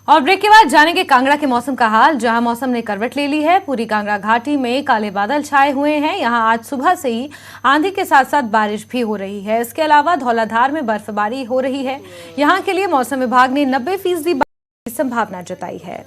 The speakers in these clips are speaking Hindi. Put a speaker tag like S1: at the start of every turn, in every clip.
S1: और ब्रेक के बाद जानेंगे कांगड़ा के मौसम का हाल, जहां मौसम ने करवट ले ली है। पूरी कांगड़ा घाटी में काले बादल छाए हुए हैं। यहां आज सुबह से ही आंधी के साथ साथ बारिश भी हो रही है। इसके अलावा धौलाधार में बर्फबारी हो रही है। यहां के लिए मौसम विभाग ने 90% बारिश की संभावना जताई है।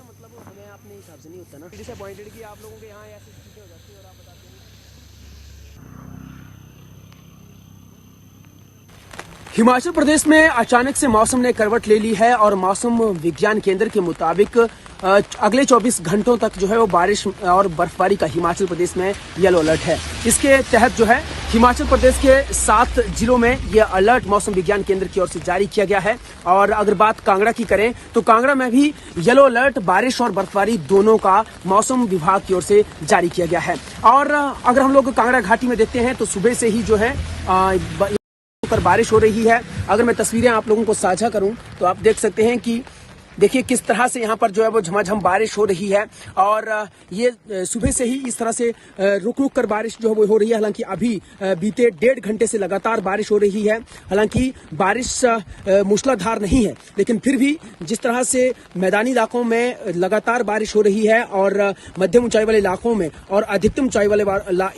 S2: हिमाचल प्रदेश में अचानक से मौसम ने करवट ले ली है और मौसम विज्ञान केंद्र के मुताबिक अगले 24 घंटों तक जो है वो बारिश और बर्फबारी का हिमाचल प्रदेश में येलो अलर्ट है। इसके तहत जो है हिमाचल प्रदेश के 7 जिलों में यह अलर्ट मौसम विज्ञान केंद्र की ओर से जारी किया गया है। और अगर बात कांगड़ा की करें तो कांगड़ा में भी येलो अलर्ट बारिश और बर्फबारी दोनों का मौसम विभाग की ओर से जारी किया गया है। और अगर हम लोग कांगड़ा घाटी में देखते हैं तो सुबह से ही जो है पर बारिश हो रही है। अगर मैं तस्वीरें आप लोगों को साझा करूं तो आप देख सकते हैं कि देखिए किस तरह से यहाँ पर जो है वो झमाझम बारिश हो रही है। और ये सुबह से ही इस तरह से रुक रुक कर बारिश जो है वो हो रही है। हालांकि अभी बीते 1.5 घंटे से लगातार बारिश हो रही है। हालांकि बारिश मूसलाधार नहीं है, लेकिन फिर भी जिस तरह से मैदानी इलाकों में लगातार बारिश हो रही है और मध्यम ऊंचाई वाले इलाकों में और अधिकतम ऊंचाई वाले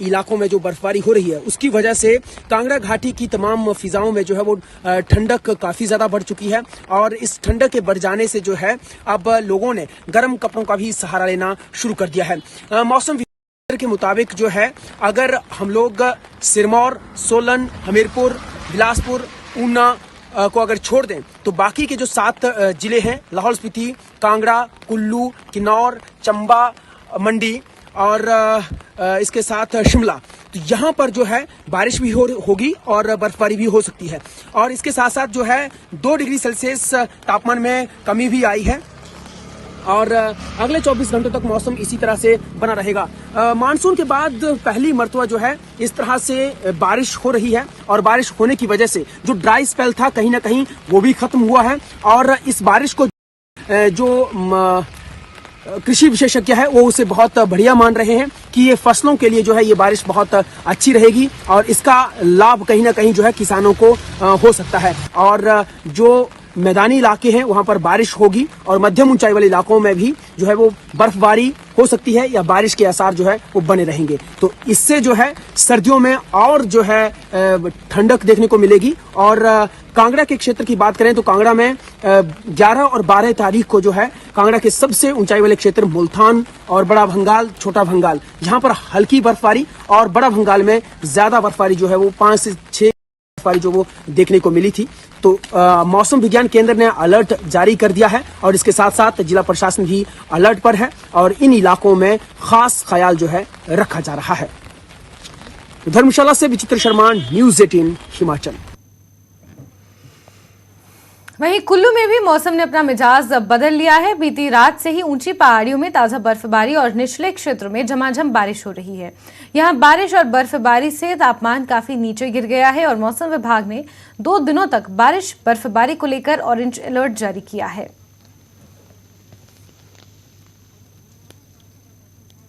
S2: इलाकों में जो बर्फबारी हो रही है, उसकी वजह से कांगड़ा घाटी की तमाम फिजाओं में जो है वो ठंडक काफी ज्यादा बढ़ चुकी है। और इस ठंडक के बढ़ जाने से जो है अब लोगों ने गर्म कपड़ों का भी सहारा लेना शुरू कर दिया है। मौसम विभाग के मुताबिक जो है अगर हम लोग सिरमौर, सोलन, हमीरपुर, बिलासपुर, ऊना को अगर छोड़ दें तो बाकी के जो 7 जिले हैं, लाहौल स्पीति, कांगड़ा, कुल्लू, किन्नौर, चंबा, मंडी और इसके साथ शिमला, तो यहाँ पर जो है बारिश भी होगी और बर्फबारी भी हो सकती है। और इसके साथ साथ जो है 2 डिग्री सेल्सियस तापमान में कमी भी आई है। और अगले 24 घंटों तक मौसम इसी तरह से बना रहेगा। मानसून के बाद पहली मर्तबा जो है इस तरह से बारिश हो रही है। और बारिश होने की वजह से जो ड्राई स्पेल था कहीं ना कहीं वो भी खत्म हुआ है। और इस बारिश को जो कृषि विशेषज्ञ है वो उसे बहुत बढ़िया मान रहे हैं कि ये फसलों के लिए जो है ये बारिश बहुत अच्छी रहेगी और इसका लाभ कहीं ना कहीं जो है किसानों को हो सकता है। और जो मैदानी इलाके हैं वहां पर बारिश होगी और मध्यम ऊंचाई वाले इलाकों में भी जो है वो बर्फबारी हो सकती है या बारिश के आसार जो है वो बने रहेंगे। तो इससे जो है सर्दियों में और जो है ठंडक देखने को मिलेगी। और कांगड़ा के क्षेत्र की बात करें तो कांगड़ा में 11 और 12 तारीख को जो है कांगड़ा के सबसे ऊंचाई वाले क्षेत्र मुल्तान और बड़ा भंगाल, छोटा भंगाल, जहां पर हल्की बर्फबारी और बड़ा भंगाल में ज्यादा बर्फबारी जो है वो 5 से 6 बर्फबारी जो वो देखने को मिली थी। तो मौसम विज्ञान केंद्र ने अलर्ट जारी कर दिया है और इसके साथ साथ जिला प्रशासन भी अलर्ट पर है और इन इलाकों में खास ख्याल जो है रखा जा रहा है। धर्मशाला से विचित्र शर्मा, न्यूज़ 18 हिमाचल।
S1: वहीं कुल्लू में भी मौसम ने अपना मिजाज बदल लिया है। बीती रात से ही ऊंची पहाड़ियों में ताजा बर्फबारी और निचले क्षेत्रों में झमाझम बारिश हो रही है। यहां बारिश और बर्फबारी से तापमान काफी नीचे गिर गया है और मौसम विभाग ने 2 दिनों तक बारिश बर्फबारी को लेकर ऑरेंज अलर्ट जारी किया है।